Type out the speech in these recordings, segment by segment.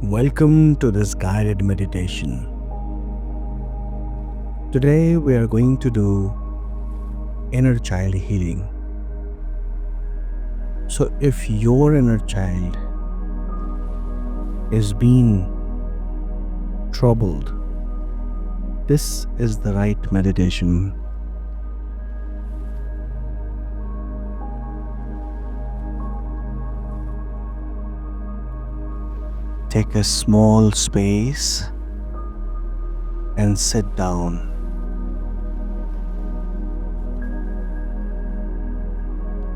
Welcome to this guided meditation. Today we are going to do inner child healing. So if your inner child is being troubled, this is the right meditation. Take a small space and sit down.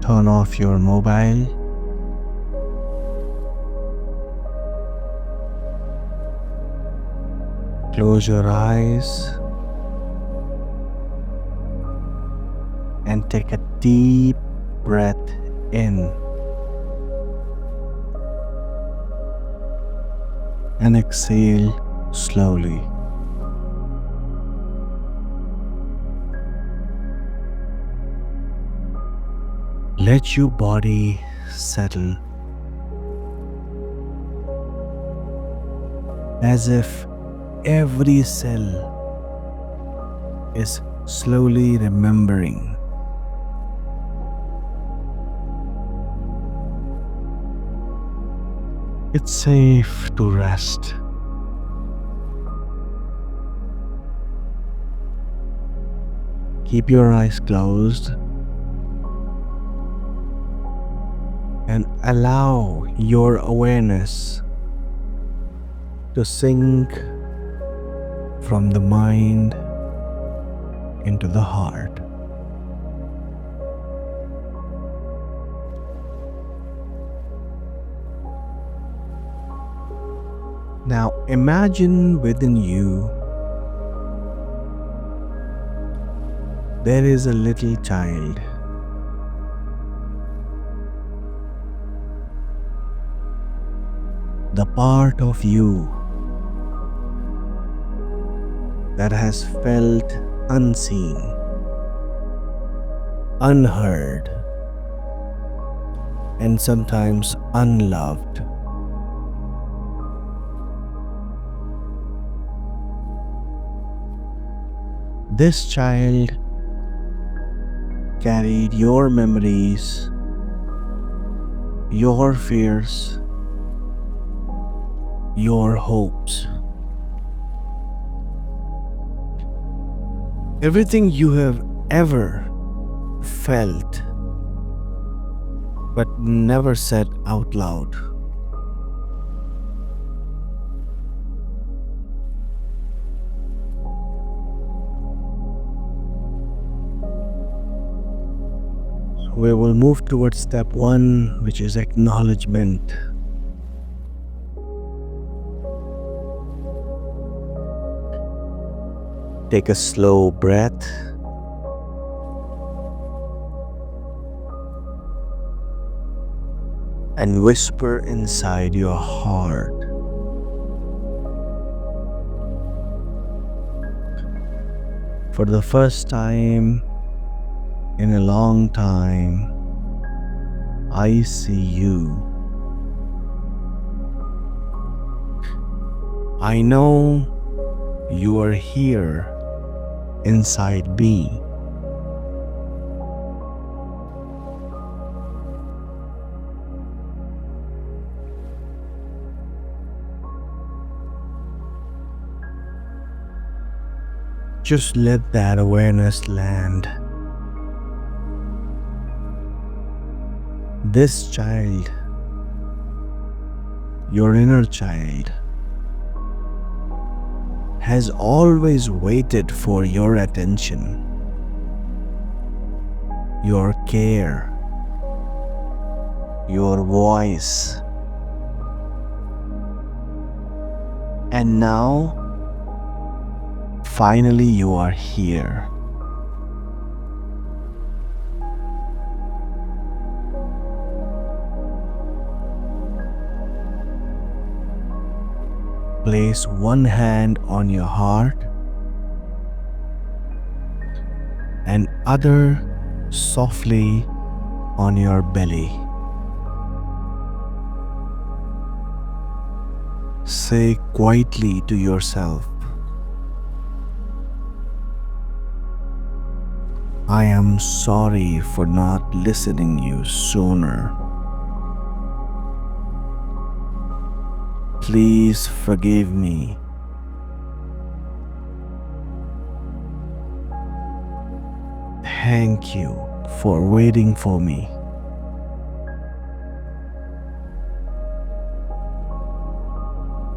Turn off your mobile. Close your eyes and take a deep breath in and exhale slowly. Let your body settle as if every cell is slowly remembering. It's safe to rest. Keep your eyes closed and allow your awareness to sink from the mind into the heart. Now imagine within you there is a little child. The part of you that has felt unseen, unheard, and sometimes unloved. This child carried your memories, your fears, your hopes. Everything you have ever felt but never said out loud. We will move towards step 1, which is acknowledgement. Take a slow breath and whisper inside your heart. For the first time in a long time, I see you. I know you are here inside me. Just let that awareness land. This child, your inner child, has always waited for your attention, your care, your voice. And now, finally, you are here. Place one hand on your heart and other softly on your belly. Say quietly to yourself, I am sorry for not listening you sooner. Please forgive me. Thank you for waiting for me.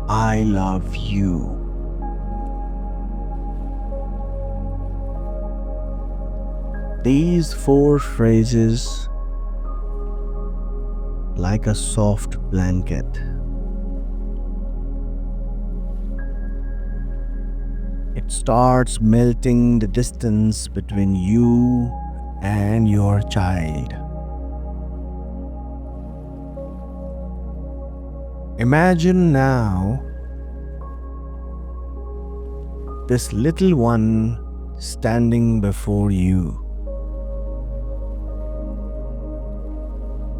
I love you. These four phrases, like a soft blanket, it starts melting the distance between you and your child. Imagine now this little one standing before you.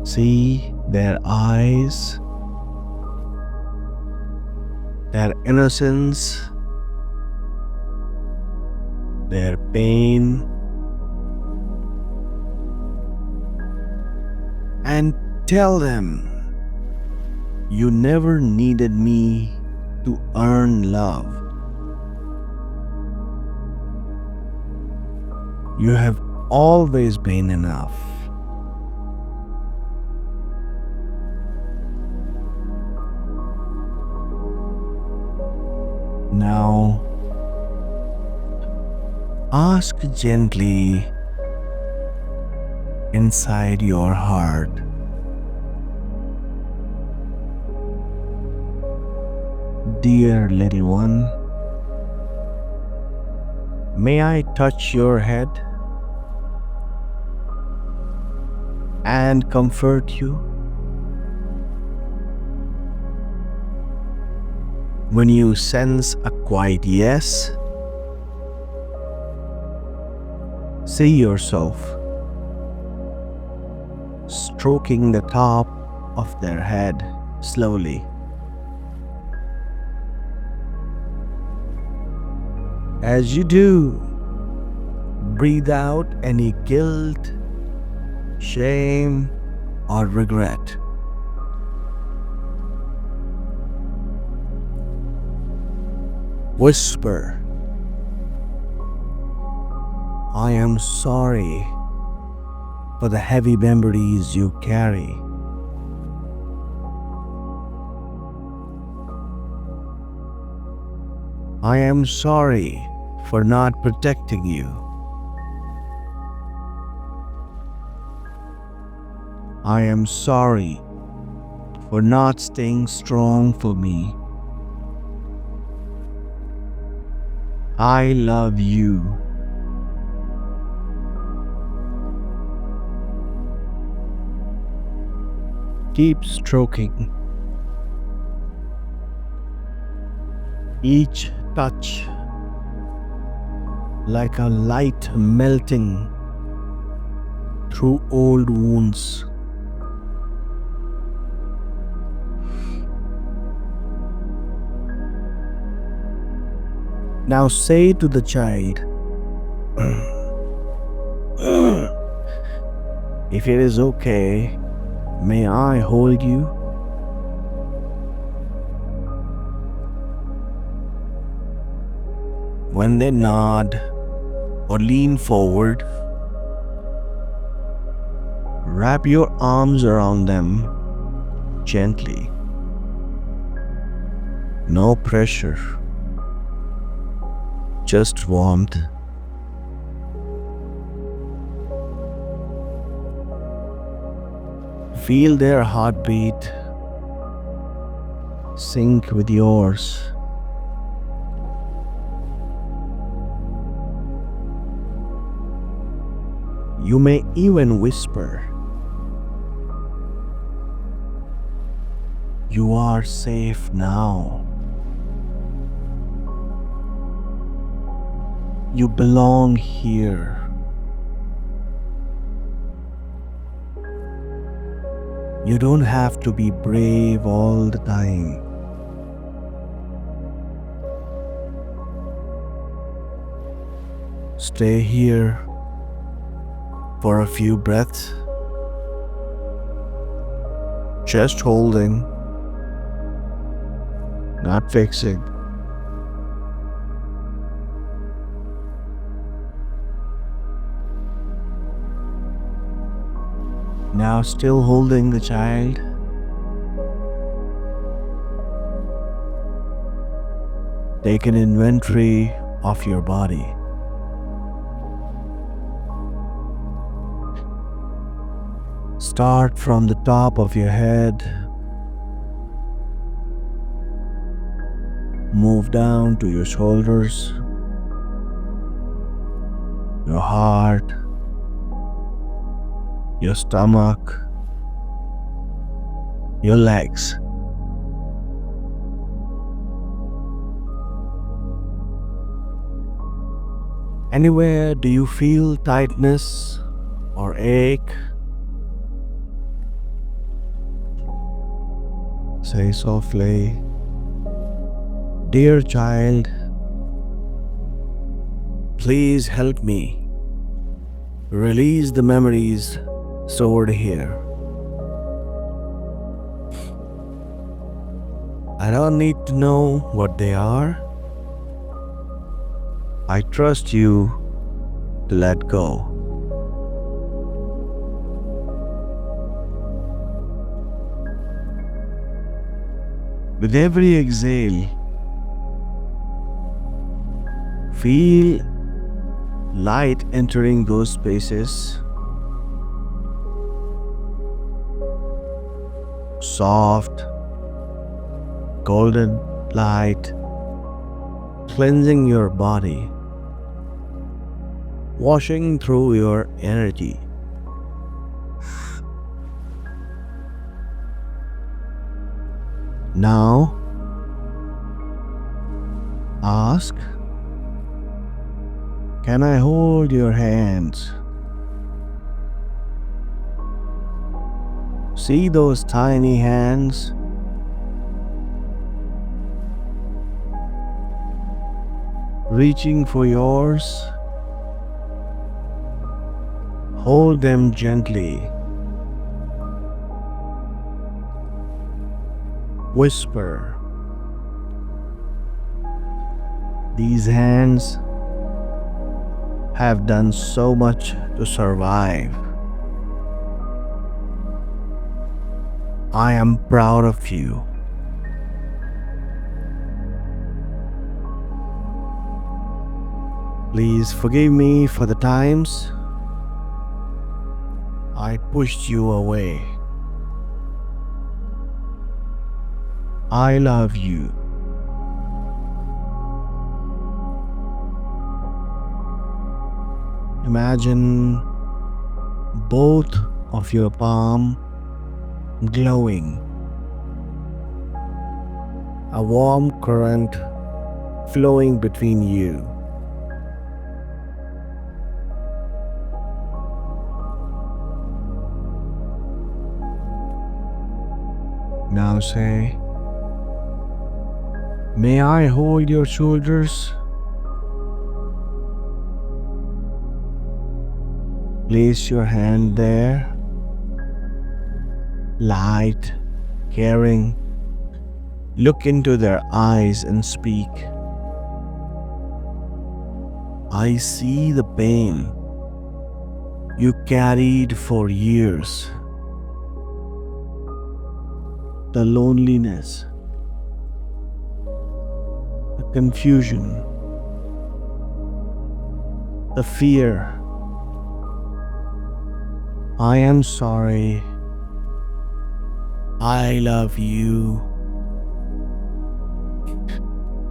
See their eyes, their innocence, their pain, and tell them, you never needed me to earn love. You have always been enough. Now, ask gently inside your heart, dear little one, may I touch your head and comfort you? When you sense a quiet yes, see yourself stroking the top of their head slowly. As you do, breathe out any guilt, shame, or regret. Whisper, I am sorry for the heavy memories you carry. I am sorry for not protecting you. I am sorry for not staying strong for me. I love you. Keep stroking. Each touch like a light melting through old wounds. Now say to the child, if it is okay, may I hold you? When they nod or lean forward, wrap your arms around them gently. No pressure, just warmth. Feel their heartbeat sync with yours. You may even whisper, you are safe now. You belong here. You don't have to be brave all the time. Stay here for a few breaths, just holding, not fixing. Now, still holding the child, take an inventory of your body. Start from the top of your head, move down to your shoulders, your heart, your stomach, your legs. Anywhere do you feel tightness or ache? Say softly, "Dear child, please help me release the memories stored here. I don't need to know what they are. I trust you to let go." With every exhale, feel light entering those spaces. Soft, golden light cleansing your body, washing through your energy. Now, ask, "Can I hold your hands?" See those tiny hands? Reaching for yours. Hold them gently. Whisper, "These hands have done so much to survive. I am proud of you." Please forgive me for the times I pushed you away. I love you. Imagine both of your palms glowing. A warm current flowing between you. Now say, "May I hold your shoulders?" Place your hand there. Light, caring. Look into their eyes and speak. "I see the pain you carried for years. The loneliness, the confusion, the fear. I am sorry. I love you.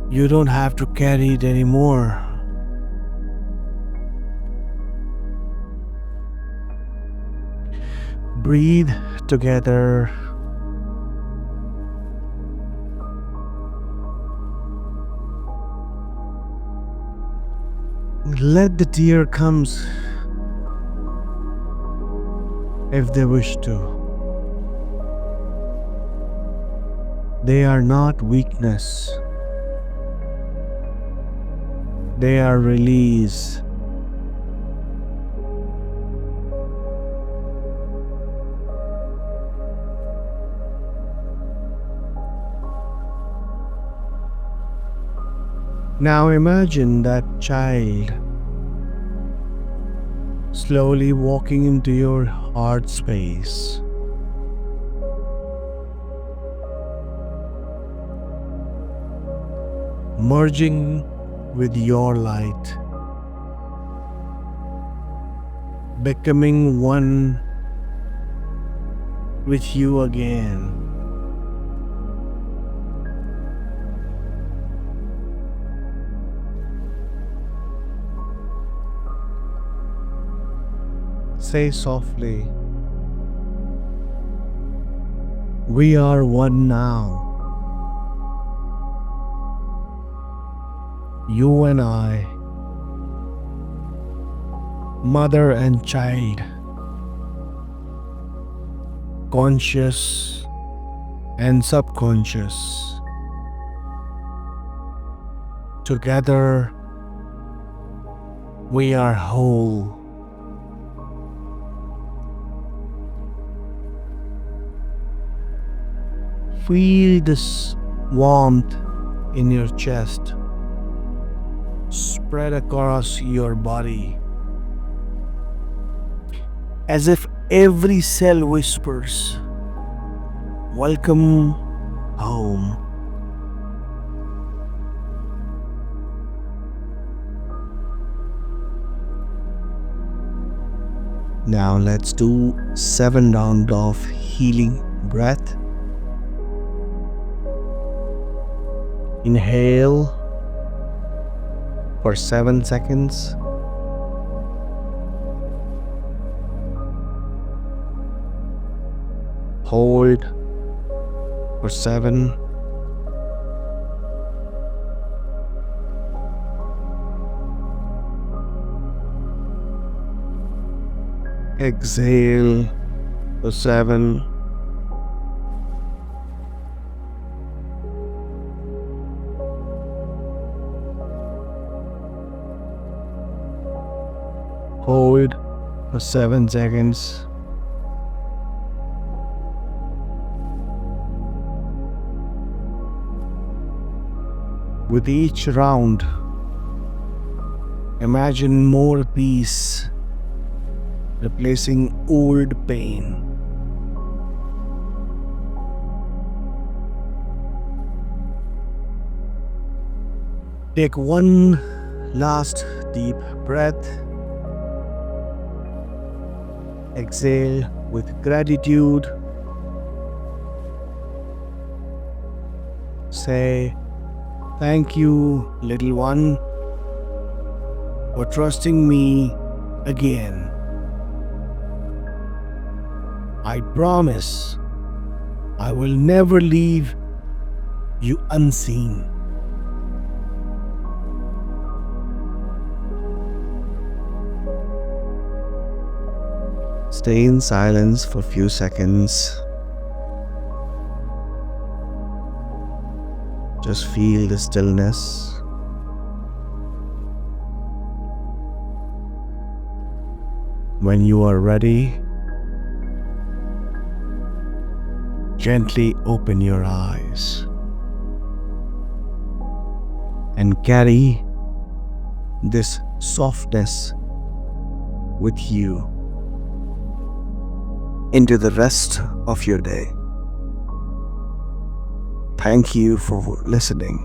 You don't have to carry it anymore." Breathe together. Let the tear comes if they wish to. They are not weakness. They are release. Now imagine that child slowly walking into your heart space. Merging with your light, becoming one with you again. Say softly, "We are one now. You and I, mother and child, conscious and subconscious. Together, we are whole." Feel this warmth in your chest, spread across your body, as if every cell whispers, "Welcome home." Now let's do 7 rounds of healing breath. Inhale for 7 seconds. Hold for 7. Exhale for 7. Hold for 7 seconds. With each round, imagine more peace replacing old pain. Take one last deep breath. Exhale with gratitude. Say, "Thank you, little one, for trusting me again. I promise I will never leave you unseen." Stay in silence for a few seconds. Just feel the stillness. When you are ready, gently open your eyes and carry this softness with you into the rest of your day. Thank you for listening.